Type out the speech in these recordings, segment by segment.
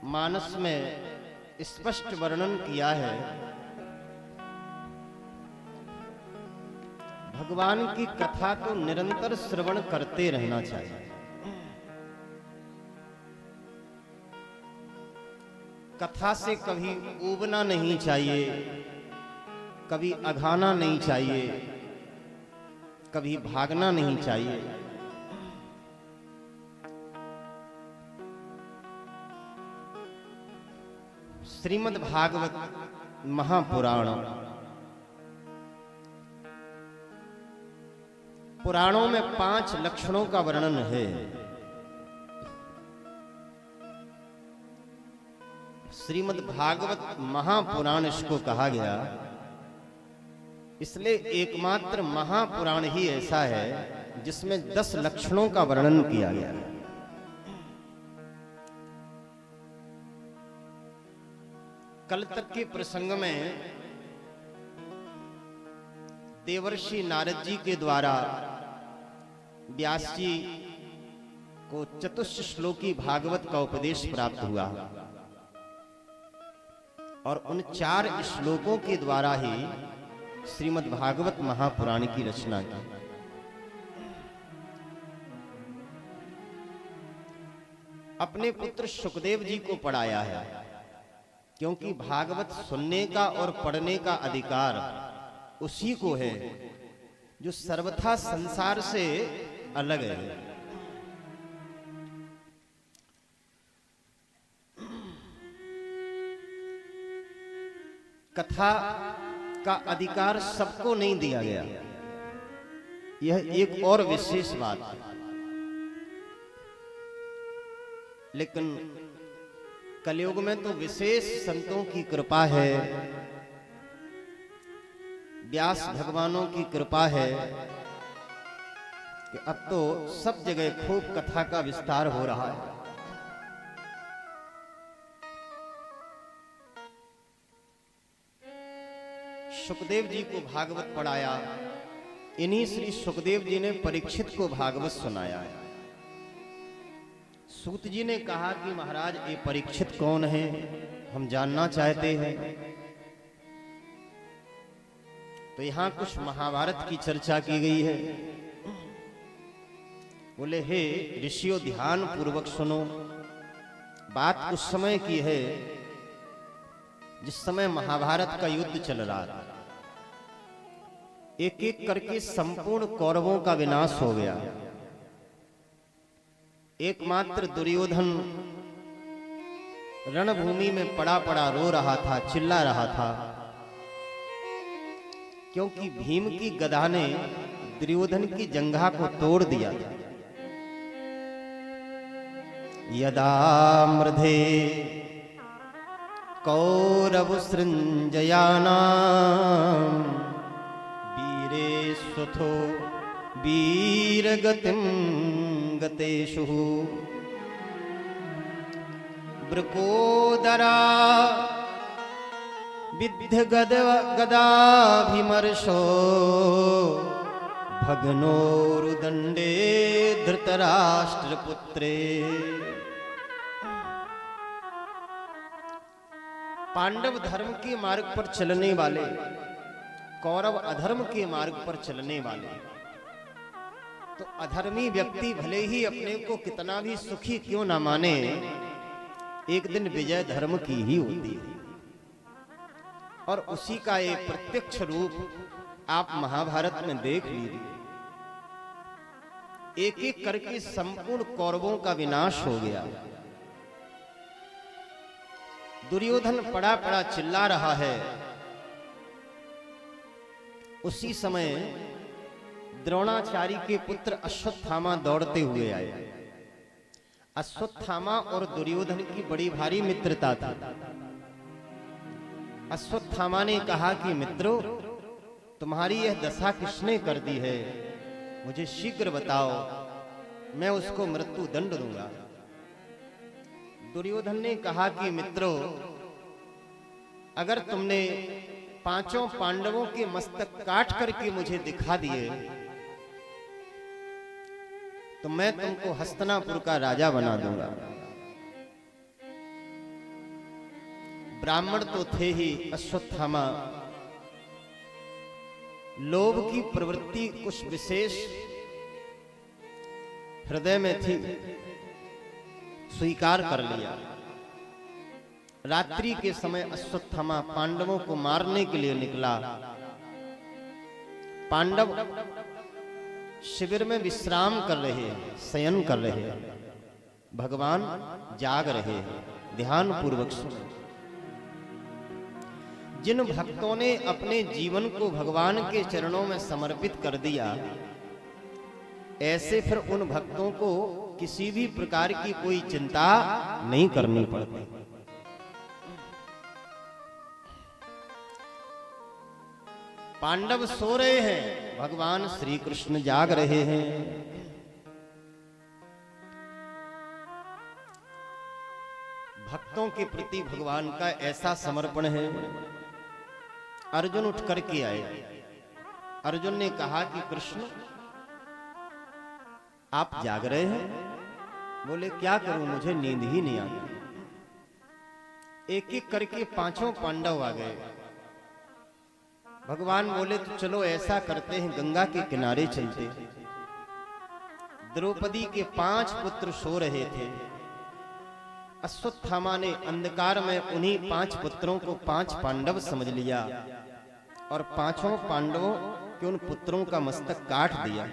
मानस में स्पष्ट वर्णन किया है। भगवान की कथा को निरंतर श्रवण करते रहना चाहिए। कथा से कभी ऊबना नहीं चाहिए, कभी अघाना नहीं चाहिए, कभी भागना नहीं चाहिए। श्रीमद् भागवत महापुराण, पुराणों में 5 लक्षणों का वर्णन है। श्रीमद् भागवत महापुराण इसको कहा गया, इसलिए एकमात्र महापुराण ही ऐसा है जिसमें 10 लक्षणों का वर्णन किया गया है। कल तक के प्रसंग में देवर्षि नारद जी के द्वारा व्यास जी को चतुष्ट श्लोकी भागवत का उपदेश प्राप्त हुआ और उन 4 श्लोकों के द्वारा ही श्रीमद् भागवत महापुराण की रचना की। अपने पुत्र सुखदेव जी को पढ़ाया है, क्योंकि भागवत सुनने का और पढ़ने का अधिकार उसी को है जो सर्वथा संसार से अलग है। कथा का अधिकार सबको नहीं दिया गया, यह एक और विशेष बात है। लेकिन कलयुग में तो विशेष संतों की कृपा है, व्यास भगवानों की कृपा है कि अब तो सब जगह खूब कथा का विस्तार हो रहा है। सुखदेव जी को भागवत पढ़ाया, इन्हीं श्री सुखदेव जी ने परीक्षित को भागवत सुनाया है। सूत जी ने कहा कि महाराज ये परीक्षित कौन है, हम जानना चाहते हैं। तो यहां कुछ महाभारत की चर्चा की गई है। बोले हे ऋषियों, ध्यान पूर्वक सुनो। बात उस समय की है जिस समय महाभारत का युद्ध चल रहा था। एक एक करके संपूर्ण कौरवों का विनाश हो गया। एकमात्र दुर्योधन रणभूमि में पड़ा पड़ा रो रहा था, चिल्ला रहा था, क्योंकि भीम की गदा ने दुर्योधन की जंघा को तोड़ दिया था। यदा मृधे कौरव सृंजयाना वीरे सुथो वीरगतिम गतेषु वृकोदरा विद्ध गदाभिमर्शो भग्नोरुदंडे धृतराष्ट्रपुत्रे। पांडव धर्म के मार्ग पर चलने वाले, कौरव अधर्म के मार्ग पर चलने वाले, तो अधर्मी व्यक्ति भले ही अपने को कितना भी सुखी क्यों ना माने, एक दिन विजय धर्म की ही होती है। और उसी का एक प्रत्यक्ष रूप आप महाभारत में देख लीजिए। एक एक करके संपूर्ण कौरवों का विनाश हो गया। दुर्योधन पड़ा पड़ा चिल्ला रहा है। उसी समय द्रोणाचार्य के पुत्र अश्वत्थामा दौड़ते हुए आए। अश्वत्थामा और दुर्योधन की बड़ी भारी मित्रता थी। अश्वत्थामा ने कहा कि मित्रों, तुम्हारी यह दशा किसने कर दी है, मुझे शीघ्र बताओ, मैं उसको मृत्यु दंड दूंगा। दुर्योधन ने कहा कि मित्रों, अगर तुमने 5 पांडवों के मस्तक काट करके मुझे दिखा दिए तो मैं तुमको हस्तिनापुर का राजा बना दूंगा। ब्राह्मण तो थे ही अश्वत्थामा, लोभ की प्रवृत्ति कुछ विशेष हृदय में थी, स्वीकार कर लिया। रात्रि के समय अश्वत्थामा पांडवों को मारने के लिए निकला। पांडव शिविर में विश्राम कर रहे हैं, शयन कर रहे हैं, भगवान जाग रहे हैं, ध्यान पूर्वक सुनो। जिन भक्तों ने अपने जीवन को भगवान के चरणों में समर्पित कर दिया, ऐसे फिर उन भक्तों को किसी भी प्रकार की कोई चिंता नहीं करनी पड़ती। पांडव सो रहे हैं, भगवान श्री कृष्ण जाग रहे हैं। भक्तों के प्रति भगवान का ऐसा समर्पण है। अर्जुन उठ करके आए। अर्जुन ने कहा कि कृष्ण आप जाग रहे हैं? बोले क्या करूं, मुझे नींद ही नहीं आती। एक एक करके पांचों पांडव आ गए। भगवान बोले तो चलो ऐसा करते हैं, गंगा के किनारे चलते। द्रौपदी के 5 पुत्र सो रहे थे। अश्वत्थामा ने अंधकार में उन्हीं 5 पुत्रों को 5 पांडव समझ लिया और पांचों पांडवों के उन पुत्रों का मस्तक काट दिया।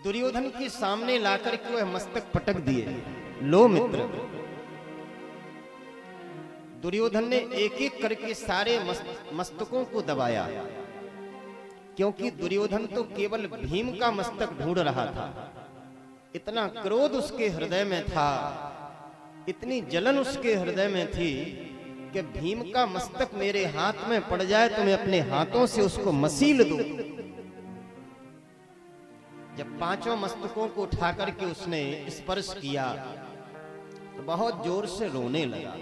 दुर्योधन के सामने लाकर के वह मस्तक पटक दिए। लो मित्र, दुर्योधन ने एक एक करके सारे मस्तकों को दबाया, क्योंकि दुर्योधन तो केवल भीम का मस्तक ढूंढ रहा था। इतना क्रोध उसके हृदय में था, इतनी जलन उसके हृदय में थी कि भीम का मस्तक मेरे हाथ में पड़ जाए तो मैं अपने हाथों से उसको मसील दूं। जब पांचों मस्तकों को उठा करके उसने स्पर्श किया तो बहुत जोर से रोने लगा।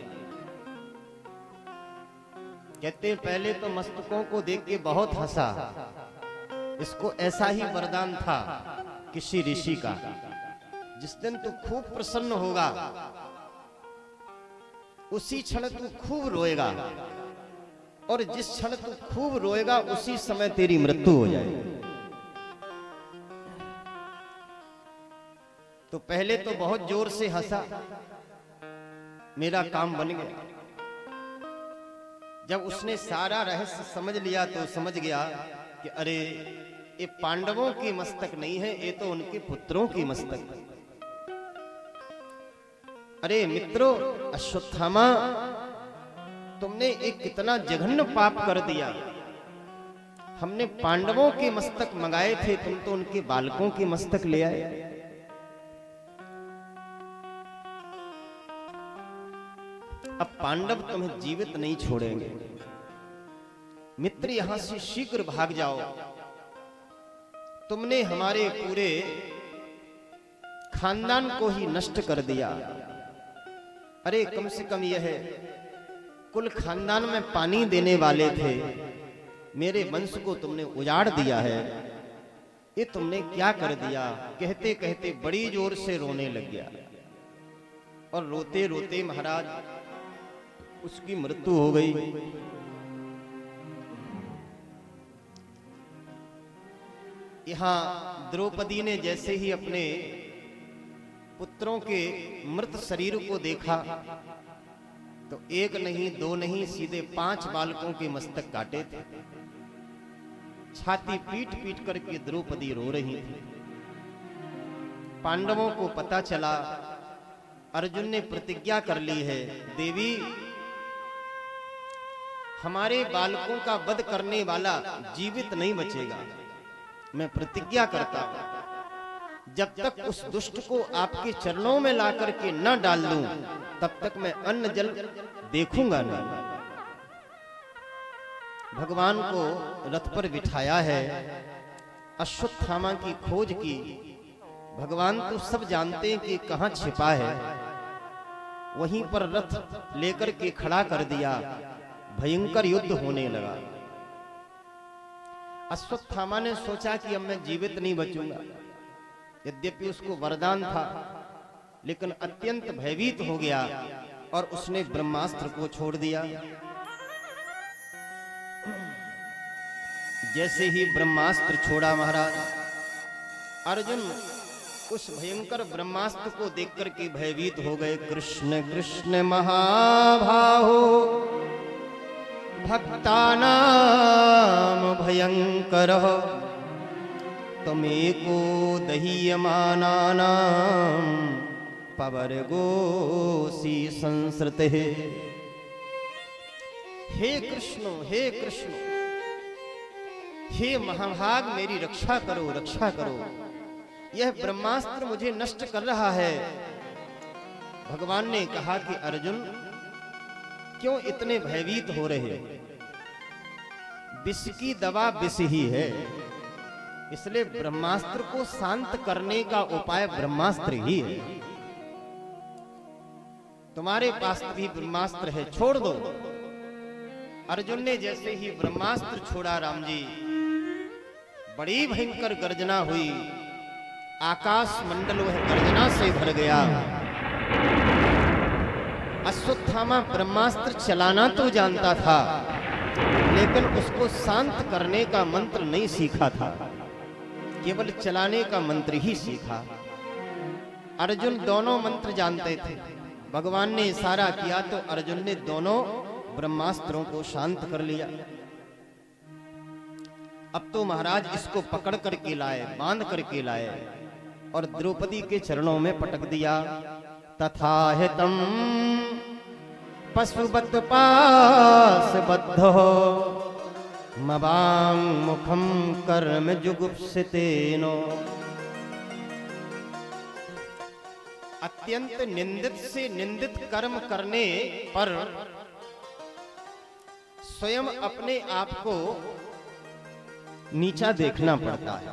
कहते पहले तो मस्तकों को देख के बहुत हंसा। इसको ऐसा ही वरदान था किसी ऋषि का, जिस दिन तू खूब प्रसन्न होगा उसी क्षण तू खूब रोएगा, और जिस क्षण तू खूब रोएगा उसी समय तेरी मृत्यु हो जाएगी। तो पहले तो बहुत जोर से हंसा, मेरा काम बन गया। जब उसने सारा रहस्य समझ लिया तो समझ गया कि अरे ये पांडवों की मस्तक नहीं है, ये तो उनके पुत्रों की मस्तक है। अरे मित्रों, अश्वत्थामा, तुमने एक कितना जघन्य पाप कर दिया। हमने पांडवों के मस्तक मंगाए थे, तुम तो उनके बालकों के मस्तक ले आए। अब पांडव तुम्हें जीवित नहीं छोड़ेंगे। मित्र, यहां से शीघ्र भाग जाओ। तुमने हमारे पूरे खानदान को ही नष्ट कर दिया। अरे कम से कम यह है, कुल खानदान में पानी देने वाले थे, मेरे वंश को तुमने उजाड़ दिया है। ये तुमने क्या कर दिया? कहते कहते बड़ी जोर से रोने लग गया, और रोते रोते महाराज उसकी मृत्यु हो गई। यहां द्रौपदी ने जैसे ही अपने पुत्रों के मृत शरीर को देखा तो एक नहीं, दो नहीं, सीधे 5 बालकों के मस्तक काटे थे। छाती पीट पीट करके द्रौपदी रो रही थी। पांडवों को पता चला। अर्जुन ने प्रतिज्ञा कर ली है, देवी हमारे बालकों का वध करने वाला जीवित नहीं बचेगा। मैं प्रतिज्ञा करता हूं, जब तक उस दुष्ट को आपके चरणों में ला करके न डाल दूं, तब तक मैं अन्न जल देखूंगा नहीं। भगवान को रथ पर बिठाया है, अश्वत्थामा की खोज की। भगवान तो सब जानते हैं कि कहां छिपा है। वहीं पर रथ लेकर के खड़ा कर दिया। भयंकर युद्ध होने लगा। अश्वत्थामा ने सोचा कि अब मैं जीवित नहीं बचूंगा। यद्यपि उसको वरदान था, लेकिन अत्यंत भयभीत हो गया और उसने ब्रह्मास्त्र को छोड़ दिया। जैसे ही ब्रह्मास्त्र छोड़ा महाराज, अर्जुन उस भयंकर ब्रह्मास्त्र को देखकर के भयभीत हो गए। कृष्ण कृष्ण महाबाहो भक्तानां भयंकर तमेको दह्यमानानां पवर्गोऽसि संसृते। हे कृष्ण, हे कृष्ण, हे महाभाग, मेरी रक्षा करो, रक्षा करो। यह ब्रह्मास्त्र मुझे नष्ट कर रहा है। भगवान ने कहा कि अर्जुन, क्यों इतने भयभीत हो रहे? विष की दवा विष ही है, इसलिए ब्रह्मास्त्र को शांत करने का उपाय ब्रह्मास्त्र ही है। तुम्हारे पास भी ब्रह्मास्त्र है, छोड़ दो। अर्जुन ने जैसे ही ब्रह्मास्त्र छोड़ा, राम जी, बड़ी भयंकर गर्जना हुई। आकाश मंडल वह गर्जना से भर गया। अश्वत्थामा ब्रह्मास्त्र चलाना तो जानता था, लेकिन उसको शांत करने का मंत्र नहीं सीखा था, केवल चलाने का मंत्र ही सीखा। अर्जुन दोनों मंत्र जानते थे। भगवान ने इशारा किया तो अर्जुन ने दोनों ब्रह्मास्त्रों को शांत कर लिया। अब तो महाराज इसको पकड़ करके लाए, बांध करके लाए और द्रौपदी के चरणों में पटक दिया। तथा हितम पशुवत पास बद्धो मवां मुखम कर्म जुगुप्सितेनो। अत्यंत निंदित से निंदित कर्म करने पर स्वयं अपने आप को नीचा देखना पड़ता है।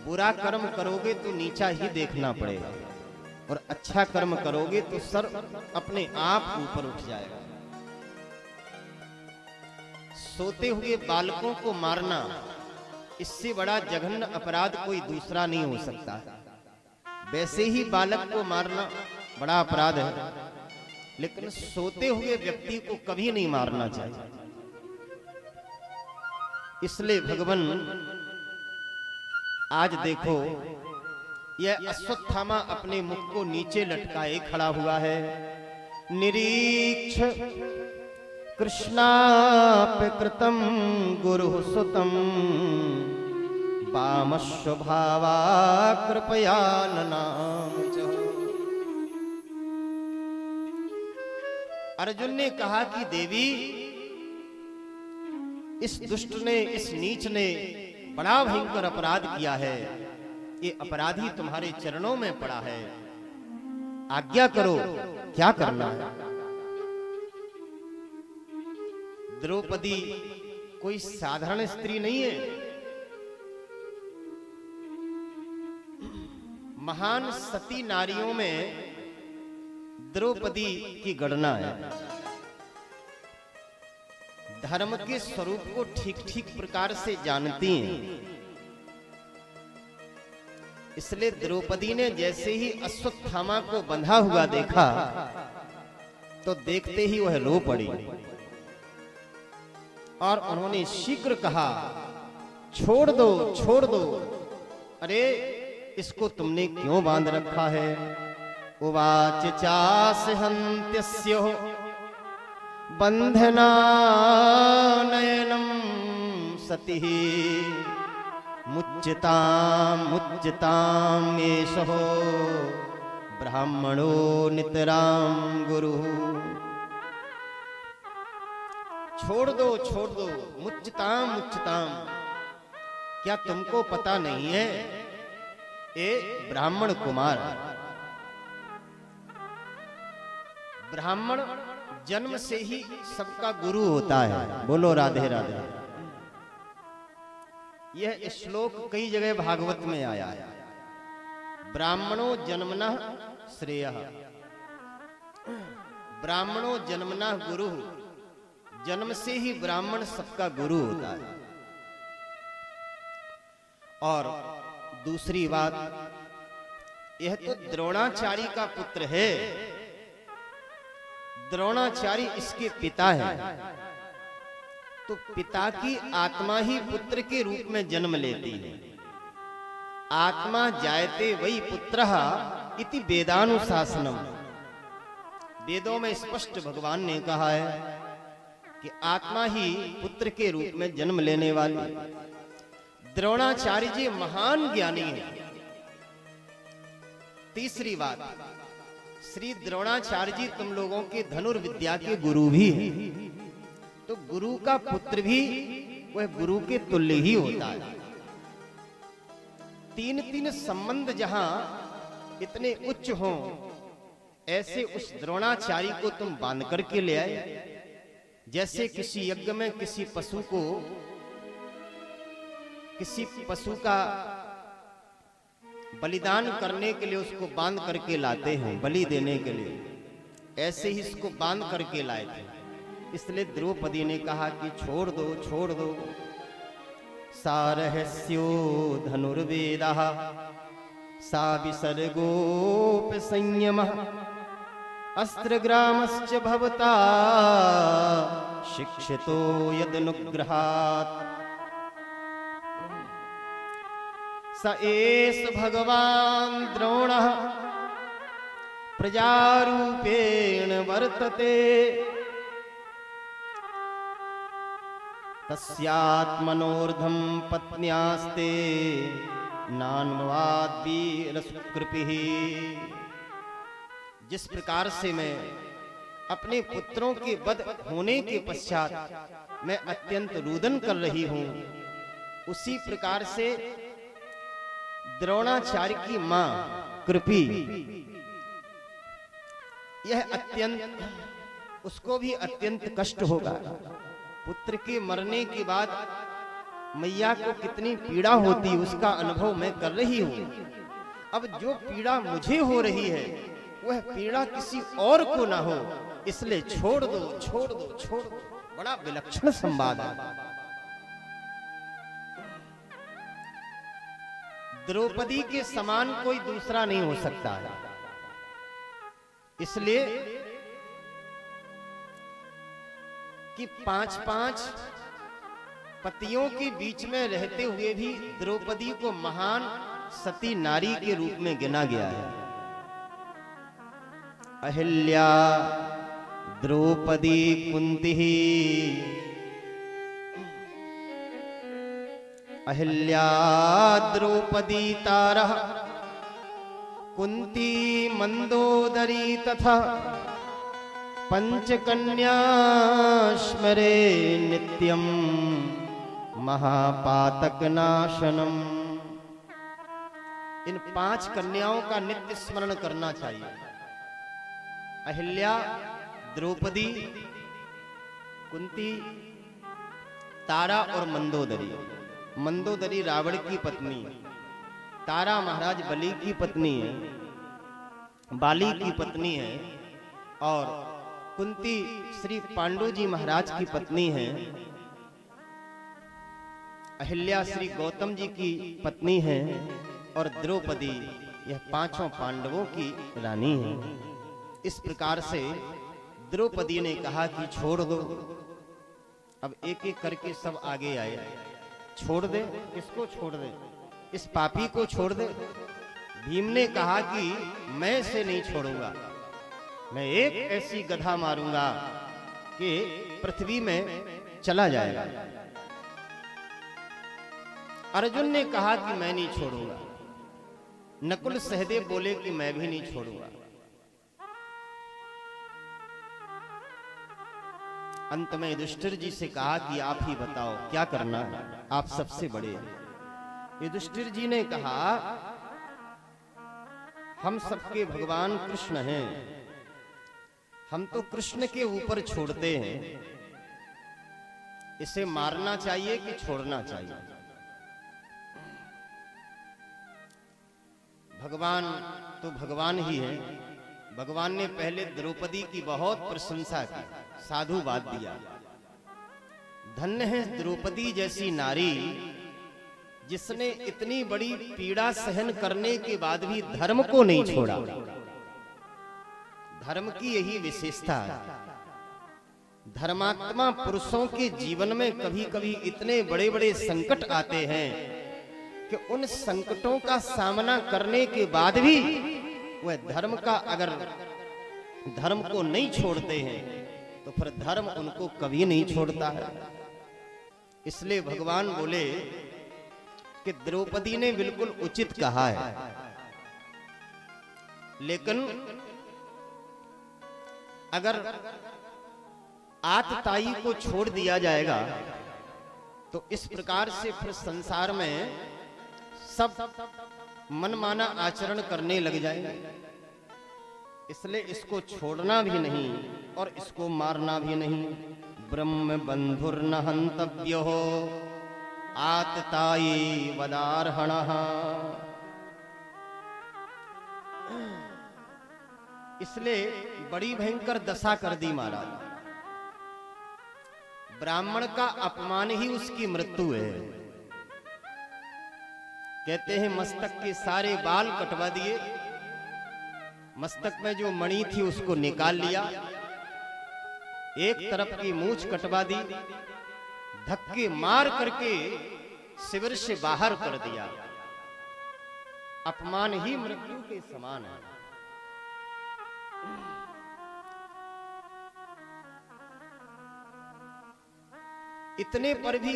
बुरा कर्म करोगे तो नीचा ही देखना पड़ेगा, और अच्छा कर्म करोगे तो सर अपने आप ऊपर उठ जाएगा। सोते हुए बालकों को मारना, इससे बड़ा जघन्य अपराध कोई दूसरा नहीं हो सकता। वैसे ही बालक को मारना बड़ा अपराध है, लेकिन सोते हुए व्यक्ति को कभी नहीं मारना चाहिए। इसलिए भगवान आज देखो, यह अश्वत्थामा अपने मुख को नीचे लटकाए खड़ा हुआ है। निरीक्ष कृष्णाप्य कृतं गुरुः सुतं वामस्वभावा कृपया ननामच। अर्जुन ने कहा कि देवी, इस दुष्ट ने, इस नीच ने बड़ा भयंकर अपराध किया है। ये अपराधी तुम्हारे चरणों में पड़ा है, आज्ञा करो, क्या करना है। द्रौपदी कोई साधारण स्त्री नहीं है, महान सती नारियों में द्रौपदी की गणना है। धर्म के स्वरूप को ठीक ठीक प्रकार से जानती हैं। इसलिए द्रौपदी ने जैसे ही अश्वत्थामा को बंधा हुआ देखा तो देखते ही वह रो पड़ी और उन्होंने शीघ्र कहा, छोड़ दो, छोड़ दो। अरे इसको तुमने क्यों बांध रखा है? उवाच चासहन्त्यस्य बंधनानयनं सति मुच्यताम् एषः ब्राह्मणो नितरां गुरुः। छोड़ दो, छोड़ दो, मुच्यताम् मुच्यताम्। क्या तुमको पता नहीं है, ए ब्राह्मण कुमार, ब्राह्मण जन्म से ही सबका गुरु होता है। बोलो राधे राधे। यह श्लोक कई जगह भागवत में आया है। ब्राह्मणो जन्मनः श्रेयः, ब्राह्मणो जन्मनः गुरु, जन्म से ही ब्राह्मण सबका गुरु होता है। और दूसरी बात, यह तो द्रोणाचार्य का पुत्र है, द्रोणाचार्य इसके पिता है, तो पिता की आत्मा ही पुत्र के रूप में जन्म लेती है। आत्मा जायते वही पुत्रः इति वेदानुशासनम। वेदों में स्पष्ट भगवान ने कहा है कि आत्मा ही पुत्र के रूप में जन्म लेने वाली। द्रोणाचार्य जी महान ज्ञानी हैं। तीसरी बात, श्री द्रोणाचार्य जी तुम लोगों के धनुर्विद्या के गुरु भी हैं, तो गुरु का पुत्र भी वह गुरु के तुल्य ही होता है। तीन तीन संबंध जहां इतने उच्च हों, ऐसे उस द्रोणाचार्य को तुम बांध करके ले आए। जैसे किसी यज्ञ में किसी पशु का बलिदान करने के लिए उसको बांध करके लाते हैं बलि देने के लिए, ऐसे ही इसको बांध करके लाए थे। इसलिए द्रौपदी ने कहा कि छोड़ दो छोड़ दो। सारहस्यो धनुर्वेदः सा विसर्गोप संयमः अस्त्रग्रामश्च भवता शिक्षितो यदनुग्रहात्। स एष भगवान् द्रोणः प्रजारूपेण वर्तते तस्यात्मनोर्धं पत्न्यास्ते नान्वाद्वीरसुकृपिः। जिस प्रकार से मैं अपने पुत्रों के वध होने के पश्चात मैं अत्यंत रुदन कर रही हूं, उसी प्रकार से द्रोणाचार्य की मां कृपि, यह अत्यंत, उसको भी अत्यंत कष्ट होगा। पुत्र के मरने के बाद मैया को कितनी पीड़ा होती उसका अनुभव मैं कर रही हूं। अब जो पीड़ा मुझे हो रही है वह पीड़ा किसी और को ना हो, इसलिए छोड़ दो छोड़ दो छोड़ दो। बड़ा विलक्षण संवाद है। द्रौपदी के समान कोई दूसरा नहीं हो सकता है। इसलिए कि 5-5 पतियों के बीच में रहते हुए भी द्रौपदी को महान सती नारी के रूप में गिना गया है। अहिल्या द्रौपदी कुंती, अहिल्या द्रौपदी तारः कुंती मंदोदरी तथा पंचकन्या स्मरे नित्यम महापातक नाशनम। इन 5 कन्याओं का नित्य स्मरण करना चाहिए। अहिल्या, द्रौपदी, कुंती, तारा और मंदोदरी। मंदोदरी रावण की पत्नी, तारा महाराज बलि की पत्नी है, बाली की पत्नी है, और कुंती श्री पांडु जी महाराज की पत्नी है। अहिल्या श्री गौतम जी की पत्नी है, और द्रौपदी यह 5 पांडवों की रानी है। इस प्रकार से द्रौपदी ने कहा कि छोड़ दो। अब एक एक करके सब आगे आए। छोड़ दे, किसको छोड़ दे? इस पापी को छोड़ दे। भीम ने कहा कि मैं इसे नहीं छोड़ूंगा, मैं एक ऐसी गधा मारूंगा कि पृथ्वी में चला जाएगा। अर्जुन ने कहा कि मैं नहीं छोड़ूंगा। नकुल सहदेव बोले कि मैं भी नहीं छोड़ूंगा। अंत में युधिष्ठिर जी से कहा कि आप ही बताओ क्या करना है, आप सबसे बड़े हैं। युधिष्ठिर जी ने कहा हम सबके भगवान कृष्ण हैं, हम तो कृष्ण के ऊपर छोड़ते हैं, इसे मारना चाहिए कि छोड़ना चाहिए? भगवान तो भगवान ही है। भगवान ने पहले द्रौपदी की बहुत प्रशंसा की, साधुवाद दिया, धन्य है द्रौपदी जैसी नारी जिसने इतनी बड़ी पीड़ा सहन करने के बाद भी धर्म को नहीं छोड़ा। धर्म की यही विशेषता है। धर्मात्मा पुरुषों के जीवन में कभी कभी इतने बड़े बड़े संकट आते हैं कि उन संकटों का सामना करने के बाद भी वह धर्म का अगर धर्म को नहीं छोड़ते हैं तो फिर धर्म उनको कभी नहीं छोड़ता है। इसलिए भगवान बोले कि द्रौपदी ने बिल्कुल उचित कहा है, लेकिन अगर आतताई को छोड़ दिया जाएगा तो इस प्रकार से फिर संसार में सब मनमाना आचरण करने लग जाएंगे। इसलिए इसको छोड़ना भी नहीं और इसको मारना भी नहीं। ब्रह्म बंधुर्न हंतव्यो आतताई वदार्हणः। इसलिए बड़ी भयंकर दशा कर दी महाराज। ब्राह्मण का अपमान ही उसकी मृत्यु है। कहते हैं मस्तक के सारे बाल कटवा दिए, मस्तक में जो मणि थी उसको निकाल लिया, एक तरफ की मूंछ कटवा दी, धक्के मार करके शिविर से बाहर कर दिया। अपमान ही मृत्यु के समान है। इतने पर भी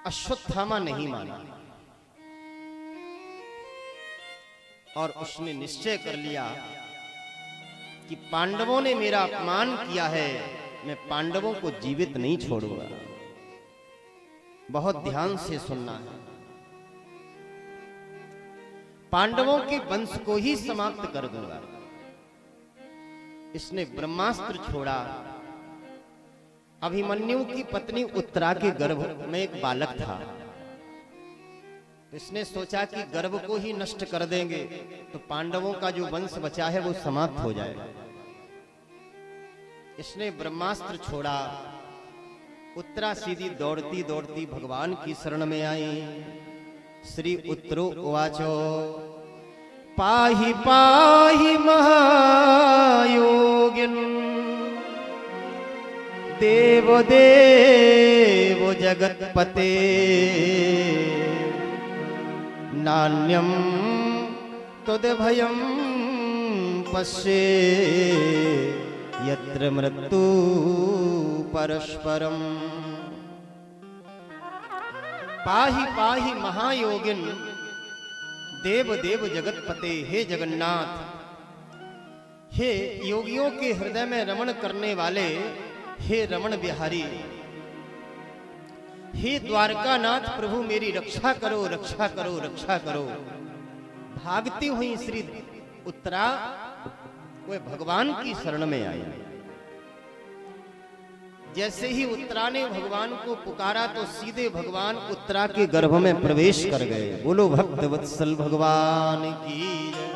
अश्वत्थामा नहीं माना और उसने निश्चय कर लिया कि पांडवों ने मेरा अपमान किया है, मैं पांडवों को जीवित नहीं छोड़ूंगा। बहुत ध्यान से सुनना है। पांडवों के वंश को ही समाप्त कर दूंगा। इसने ब्रह्मास्त्र छोड़ा। अभिमन्यु की पत्नी उत्तरा के गर्भ में एक बालक था। इसने सोचा कि गर्भ को ही नष्ट कर देंगे तो पांडवों का जो वंश बचा है वो समाप्त हो जाएगा। इसने ब्रह्मास्त्र छोड़ा। उत्तरा सीधी दौड़ती दौड़ती भगवान की शरण में आई। श्री उत्तरो उवाचो पाहि पाहि महायोगिन देव देव जगत्पते नान्यम तद्भयं पश्ये यत्र मृत्यु परस्परम। पाहि पाहि महायोगिन देव देव जगतपते। हे जगन्नाथ, हे योगियों के हृदय में रमण करने वाले, हे रमण बिहारी, हे द्वारकानाथ प्रभु मेरी रक्षा करो, रक्षा करो, रक्षा करो। भागती हुई श्री उत्तरा वह भगवान की शरण में आई। जैसे ही उत्तरा ने भगवान को पुकारा तो सीधे भगवान उत्तरा के गर्भ में प्रवेश कर गए। बोलो भक्त वत्सल भगवान की जय।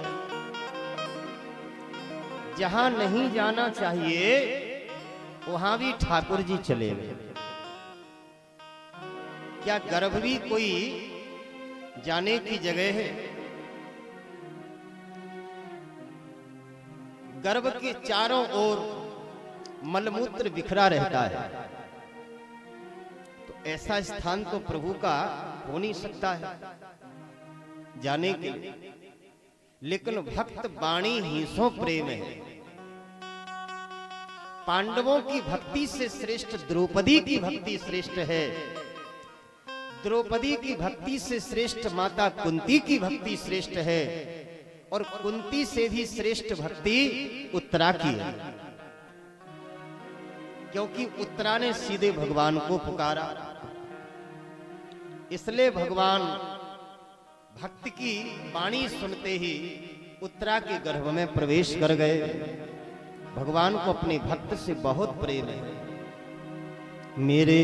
जहां नहीं जाना चाहिए वहां भी ठाकुर जी चले गए। क्या गर्भ भी कोई जाने की जगह है? गर्भ के चारों ओर मलमूत्र बिखरा रहता है, तो ऐसा स्थान तो प्रभु का हो नहीं सकता है जाने के लिए। लेकिन भक्त वाणी हिंसों प्रेम है। पांडवों की भक्ति से श्रेष्ठ द्रौपदी की भक्ति श्रेष्ठ है। द्रौपदी की भक्ति से श्रेष्ठ माता कुंती की भक्ति श्रेष्ठ है। और कुंती से भी श्रेष्ठ भक्ति उत्तरा की है, क्योंकि उत्तरा ने सीधे भगवान को पुकारा। इसलिए भगवान भक्त की वाणी सुनते ही उत्तरा के गर्भ में प्रवेश कर गए। भगवान को अपने भक्त से बहुत प्रेम है। मेरे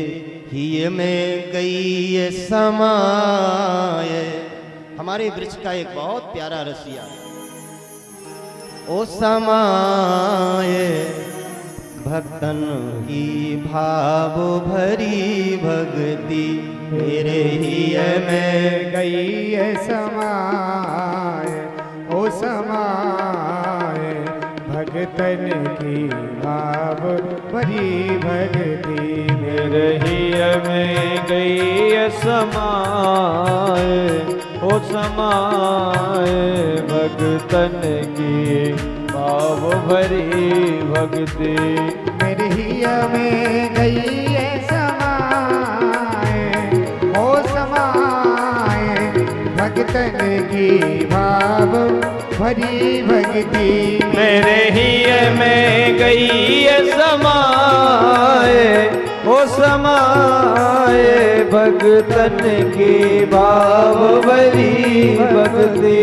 हिय में गई समाय, हमारे वृक्ष का एक बहुत प्यारा रसिया। ओ समाय भक्तन की भाव भरी भक्ति मेरे हिय में गई है समाय, ओ समाय भगतन की भाव भरी भक्ति मेरे हिय में गई है समाय, ओ समाय भगतन की भाव भरी भक्ति मेरे हिय में गई है समाय, ओ समाय भगतन की भाव भरी भक्ति मेरे हिय में गई है समाय, ओ समाय भगतन की भाव भरी भक्ति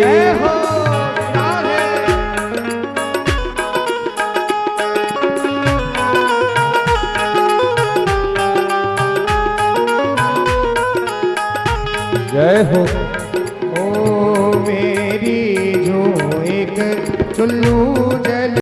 जय हो। ओ मेरी जो एक चुल्लू